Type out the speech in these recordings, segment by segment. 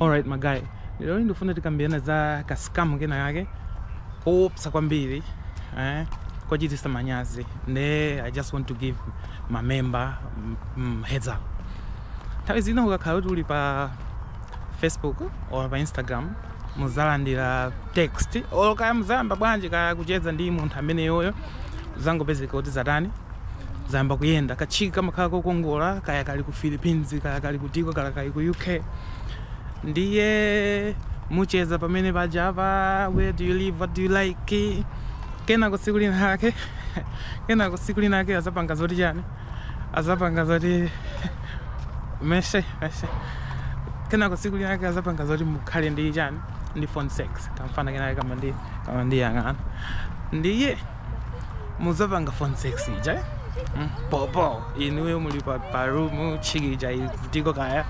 Alright my guy, leo ndifuna tikambiana za kascam kena yake opsa kwambiri kwa jitisa manyazi ne. I just want to give my member heads up. Tawi zina ukakhala uli pa Facebook or pa Instagram muzalandira text or kaya muzamba bwanji kaya kucheza ndi munthu amene yoyo zango basic kuti zatani zamba kuyenda kachika makhala kokongola kaya kali ku Philippines kaya kali kutiko kaya kali ku UK ndiye mucheza pamene pajava. Where do you live, what do you like, kena kusikulina hake kena kusikulina hake azapanga zoti chani azapanga zoti meshe kena kusikulina hake azapanga zoti mukhale ndi chani ndi phone sex kamfana kena kama ndi yang'ana ndiye muzapanga phone sex ija popo inuyo muli pa room chikija itiko kaya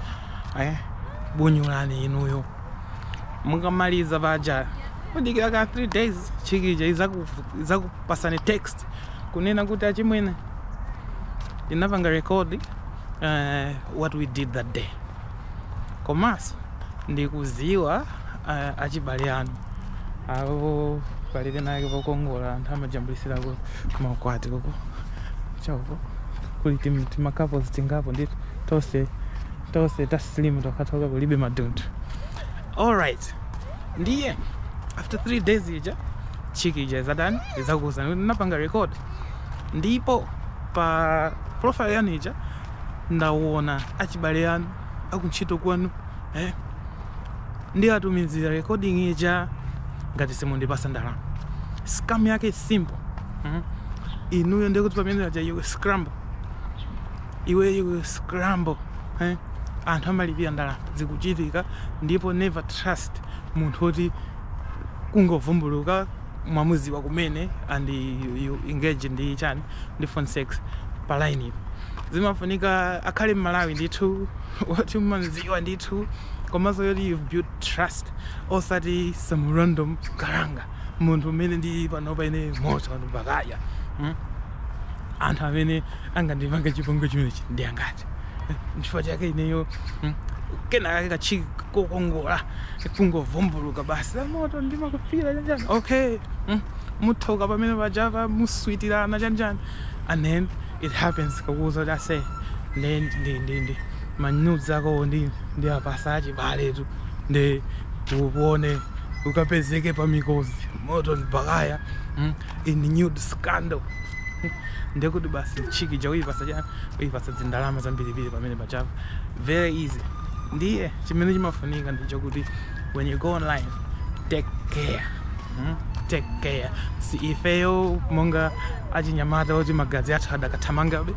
bunyulani inuyo mukamaliza baja mudikira ka 3 days chikija izakupasani text kunena kuti achimwene inapanga record what we did that day. Komaso ndikuziwa achibale anu abo palibe nake pokongola anthu amajambulisira kumakwati koko choko kuli tima couples tingapo ndito tose taslimu tokatoka kulibe madundu. Alright, ndiye after 3 days ija chikija zadani izakuza napanga record ndipo pa profile yanu ija ndawona achibale yanu akuntchito kwanu ndi atumizira recording ija ngati simundipasa ndalama. Scam yake simple. Inuyo ndikuti pamene aja iwe scramble anthu amalipira ndalama zikuchitika ndipo never trust munthu oti kungovumbuluka mwamuziwa kumene and you engage ndi chani ndi phone sex pa line ipo. Zimafunika akhale Malawi ndithu wati mmanziwa ndithu komanso yoti you've built trust osati some random karanga munthu umene ndi panopa ine moto bakaya anthu amene angandipanga chipongwe chimenechi ndi angati nchifukwa chake ineyo kenaka kachiki kokongola kungovumbuluka basi moto ndimakufira chanjani okay muthoka pamene pajava muswitirana chanjani and then it happens kakuza jase ndi manyuzi ako ndi apasa achibaletu ndi uone ukapezeke pamikozi moto ndibakaya in nude scandal ndekuti basi chikija uyipasa zindalama zambiribiri pamene pachava very easy. Ndiye chimene chimafunika ndicho kuti when you go online take care. Si ifeyo monga achinyamata oti magazi athu adakathamangabe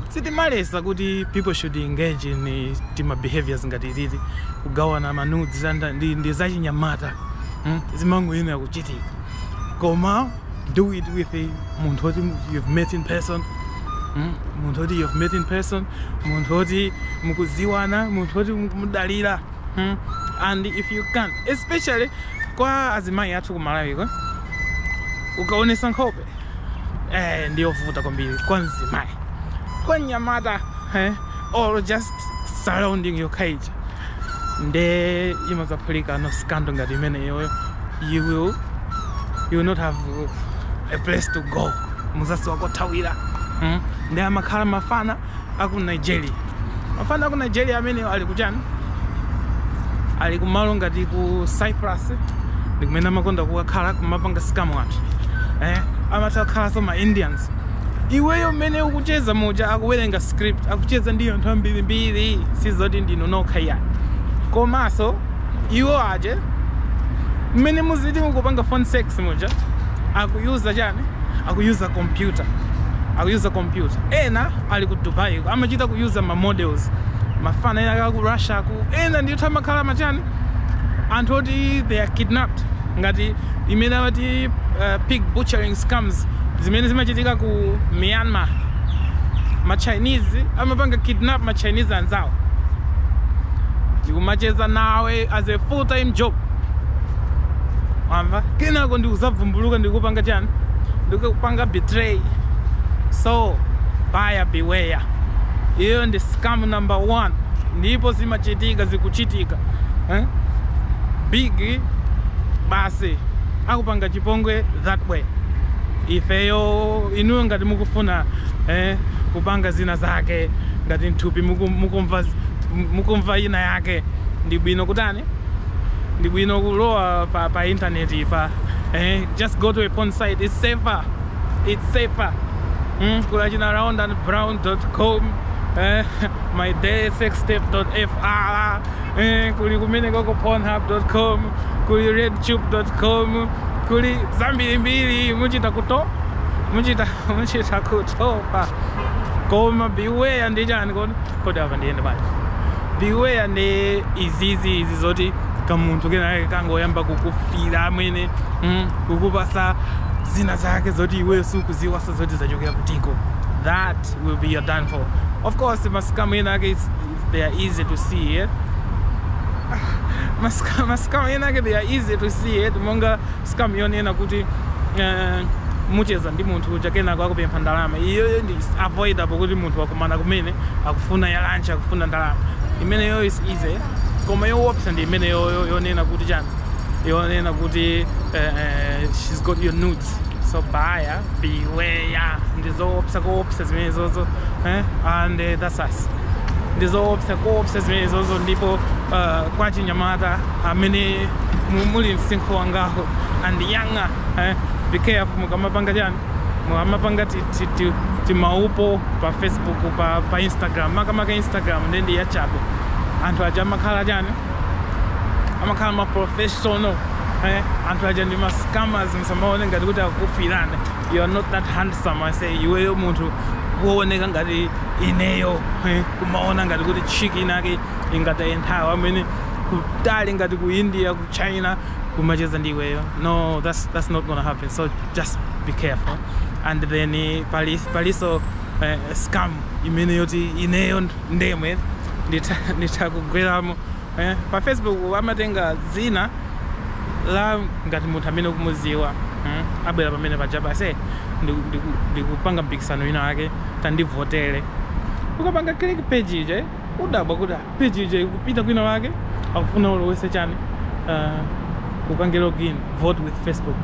sitimalesa kuti people should engage in tima behaviors ngati titi kugawana manudes ndi zachinyamata zimango ine akuchitika koma do it with munthu oti you've met in person, munthu oti mukuziwana, munthu oti mukudalira and if you can, especially kwa azimayi athu kumalawi ukaonesa nkhope ndiyovuta kwambiri kwa mzimayi, kwa nyamata or just surrounding your cage nde imazaphulika no scandal ngati imene yoyo you will not have a place to go. Muzasi wako tawira ndi amakhala mafana aku Nigeria. Mafana aku Nigeria amene ali kuchani ali kumalo ngati ku Cyprus ndikumene amakonda kukakhala kumapanga scam athu amatakhala so ma Indians. Iweyo mene ukucheza moja akuwerenga script akucheza ndiyo anthu ambirimbiri sizoti ndino nokhaya komaso iwo aje mene muziti mukupanga phone sex moja akuyuza chani akuyuza computer ena ali ku Dubai amachita kuyuza ma models mafana ena ku Russia ku ena ndiyo tamakhala machani anthu oti they are kidnapped ngati imene amati pig butchering scams zimene zimachitika ku Myanmar. Ma Chinese amapanga kidnap ma Chinese anzawo ndikumacheza nawe as a full-time job wamva kenako ndikuzavumbuluka ndikupanga chani ndikupanga betray. So buyer beware. Iyo ndi scam number 1 ndipo zimachitika zikuchitika big basi akupanga chipongwe that way. Ifeyo inuyo ngati mukufuna kupanga zina zake ngati nthupi mukumva ina yake, ndi bwino kutani, ndi bwino kulowa pa internet pa just go to a porn site. It's safer. Kulachina roundandbrown.com, mydaysextape.fr, kuli kumene koko pornhub.com, kuli redtube.com, kuli zambiri muchita kutopa. Koma beware ndi chani kodi apa ndiyende banje. Beware ndi izizi zoti kamuntu kenake kangoyamba kukufira amene kukupasa zina zake zoti iwe sukuziwasa zoti zachokera kutiko. That will be your downfall. Of course, mascam yenake they are easy to see it. Mascam yenake they are easy to see it. Monga scam yonena kuti mucheza ndi munthu chakena kwakupempha ndalama. Iyo ndi avoidable kuti munthu wakumana kumene akufuna ya lunch, akufuna ndalama. Imene yo is easy. Koma yo option ndi imene yonena kuti chani. Yonena kuti she's got your nudes. So buyer beware. Ndizo opsa zimene zozo and that's us. Ndizo opsa zimene zozo ndipo kwa chinyamata amene muli msinkhu wangaho and younger be careful mukamapanga chani, mukamapanga ti maupo pa Facebook pa Instagram, makamaka Instagram ndi ya chabe anthu aja makhala chani, amakhala ma professional anthu aja ndi ma scammers msamaone ngati kuti akufirana. You are not that handsome. I say iweyo munthu wooneka ngati ineyo kumaona ngati kuti chick inake ingata enthawa amene kutali ngati ku India, ku China kumacheza ndi iweyo. No, that's not gonna happen. So just be careful. And then paliso scam imene yoti ineyo ndemwe nditakugweramo pa Facebook amatenga zina la ngati munthu amene kumuziwa abwera pamene pajaba ase ndikupanga mpikisano ina yake tandivotele. Ukapanga click page ije udabwa kuti page ije kupita kwina wake akufuna ulowese chani upange login, vote with Facebook.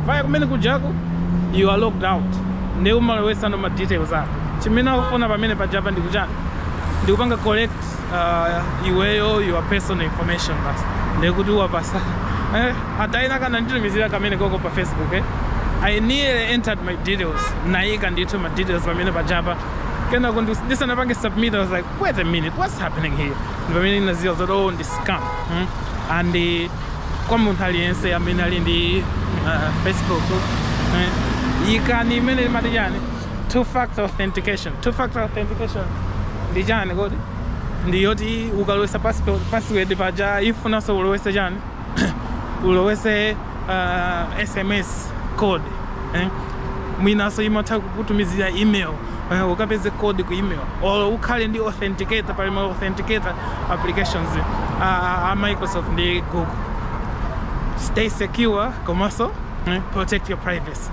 Vaya kumene kujako you are logged out. Ndi umalowesa no ma details ako. Chimene akufuna pamene pajaba ndikuchani, ndikupanga collect iweyo your personal information basi. Ndikuti wapasa hataina kana nditumizira kamene koko pa Facebook I nearly entered my details. Naika ndito my details pamene pajaba. Kena kundu ndisanapange submit. I was like, wait a minute, what's happening here? Pamene inaziwa zoto ndi scam. And kwa munthu aliyense amene ali ndi Facebook ikani imene matijani two-factor authentication. Ndi chani kodi? Ndi yoti ukalowesa password paja ifuna so ulowese chani ulowese SMS code mwinaso imatha kukutumizira email ukapeze code ku email or ukhale ndi authenticator pali ma authenticator applications Microsoft ndi Google. Stay secure komanso protect your privacy.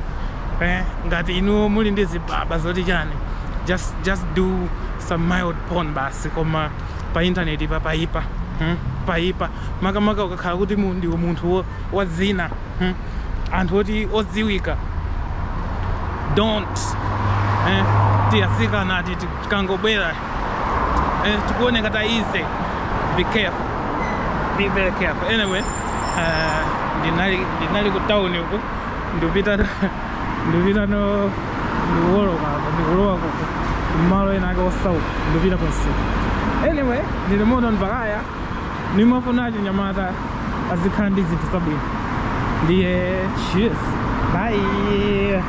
Ngati inu muli ndi zibaba zoti chani just do some mild porn basi koma pa internet paipa makamaka ukakhala kuti ndiwe munthu wazina anthu oti odziwika don't tiyasika nati tikangobwera tikuoneka ta easy. Be careful, be very careful. Anyway ndinali ku town uko ndipita no ndiwoloka kuko malo ena ake osauka ndipita konse. Anyway ndili moto mpakaya nimafuna chinyamata azikhala ndi zinthu zabwino. Ndiye cheers, bye.